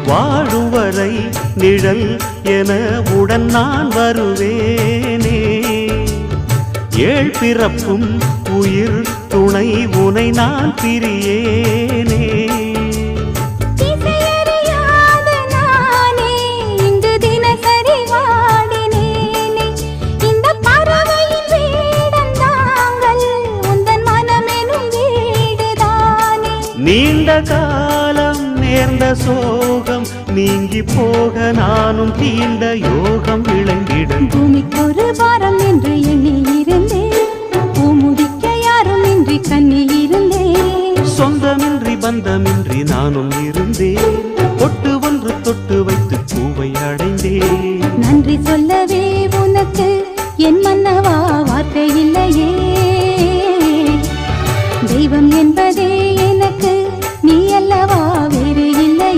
வாழும் வரை நிழல் என உடன் நான் வருவேனே. ஏழ் பிறப்பும் உயிர் துணை உனை நான் பிரியேனே. நீண்ட காலம் நேர்ந்த சோகம் நீங்கி போக நானும் தீண்ட யோகம் விளங்கிட. பூமிக்கு ஒரு வாரம் என்று எண்ணி இருந்தேன், பூமுடிக்க யாரும் இன்றி கண்ணி இருந்தேன். சொந்தமின்றி பந்தமின்றி நானும் இருந்தேன்.